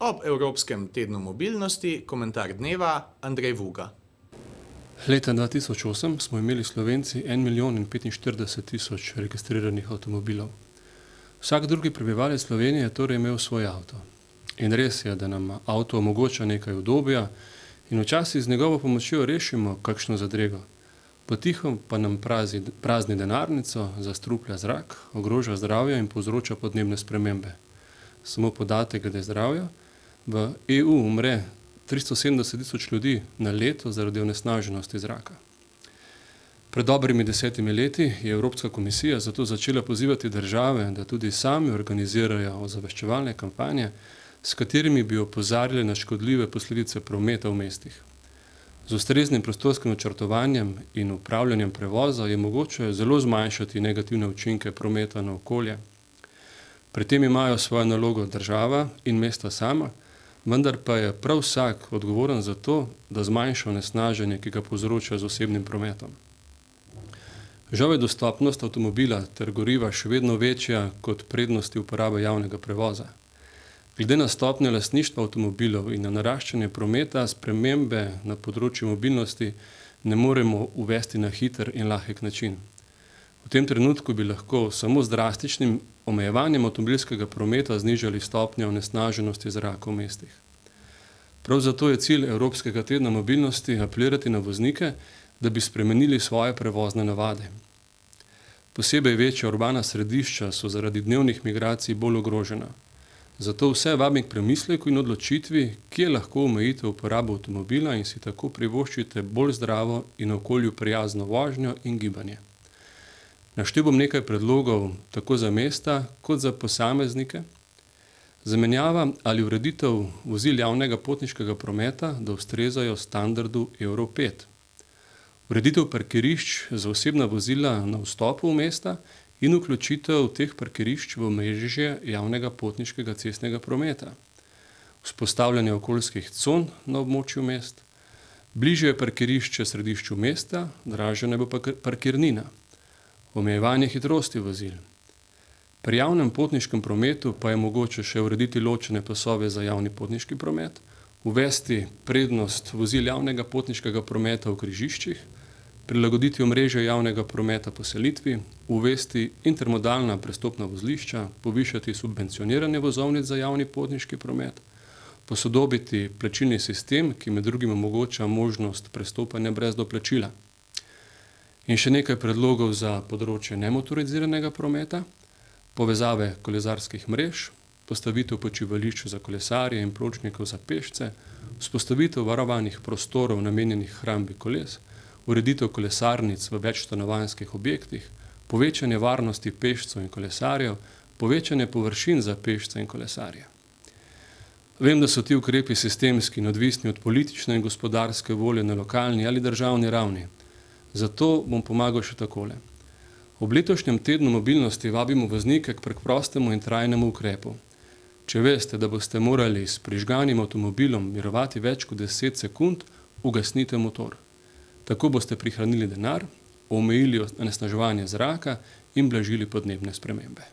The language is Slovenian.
Ob Evropskem tednu mobilnosti, komentar dneva, Andrej Vuga. Leta 2008 smo imeli Slovenci 1.045.000 registriranih avtomobilov. Vsak drugi prebivalec Slovenije je torej imel svoj avto. In res je, da nam avto omogoča nekaj udobja in včasih z njegovo pomočjo rešimo kakšno zadrego. Potihom pa nam prazni denarnico, zastruplja zrak, ogroža zdravje in povzroča podnebne spremembe. Samo podatek glede zdravja. V EU umre 370.000 ljudi na leto zaradi onesnaženosti zraka. Pred dobrimi 10 leti je Evropska komisija zato začela pozivati države, da tudi sami organizirajo ozaveščevalne kampanje, s katerimi bi opozarjali na škodljive posledice prometa v mestih. Z ustreznim prostorskim načrtovanjem in upravljanjem prevoza je mogoče zelo zmanjšati negativne učinke prometa na okolje. Pri tem imajo svojo nalogo država in mesta sama, vendar pa je prav vsak odgovoren za to, da zmanjša onesnaženje, ki ga povzroča z osebnim prometom. Žal je dostopnost avtomobila ter goriva še vedno večja kot prednosti uporabe javnega prevoza. Glede na stopnjo lastništva avtomobilov in na naraščanje prometa, spremembe na področju mobilnosti ne moremo uvesti na hiter in lahek način. V tem trenutku bi lahko samo z drastičnim omejevanjem avtomobilskega prometa znižali stopnjo onesnaženosti zraka v mestih. Prav zato je cilj Evropskega tedna mobilnosti apelirati na voznike, da bi spremenili svoje prevozne navade. Posebej večja urbana središča so zaradi dnevnih migracij bolj ogrožena. Zato vse vabim k premisleku in odločitvi, kje lahko omejite uporabo avtomobila in si tako privoščite bolj zdravo in okolju prijazno vožnjo in gibanje. Naštel bom nekaj predlogov tako za mesta kot za posameznike. Zamenjava ali ureditev vozil javnega potniškega prometa, da ustrezajo standardu Euro 5. Ureditev parkirišč za osebna vozila na vstopu v mesta in vključitev teh parkirišč v omrežje javnega potniškega cestnega prometa. Vzpostavljanje okoljskih con na območju mest. Bližje parkirišče središču mesta, dražja naj bo parkirnina. Omejevanje hitrosti vozil. Pri javnem potniškem prometu pa je mogoče še urediti ločene pasove za javni potniški promet, uvesti prednost vozil javnega potniškega prometa v križiščih, prilagoditi omrežje javnega prometa po selitvi, uvesti intermodalna prestopna vozlišča, povišati subvencioniranje vozovnic za javni potniški promet, posodobiti plačilni sistem, ki med drugim omogoča možnost prestopanja brez doplačila. In še nekaj predlogov za področje nemotoriziranega prometa, povezave kolesarskih mrež, postavitev počivališč za kolesarje in pločnikov za pešce, vzpostavitev varovanih prostorov namenjenih hrambi koles, ureditev kolesarnic v večstanovanjskih objektih, povečanje varnosti pešcev in kolesarjev, povečanje površin za pešce in kolesarje. Vem, da so ti ukrepi sistemski in odvisni od politične in gospodarske volje na lokalni ali državni ravni. Zato bom pomagal še takole. Ob letošnjem tednu mobilnosti vabimo voznike k preprostemu in trajnemu ukrepu. Če veste, da boste morali s prižganim avtomobilom mirovati več kot 10 sekund, ugasnite motor. Tako boste prihranili denar, omejili onesnaževanje zraka in blažili podnebne spremembe.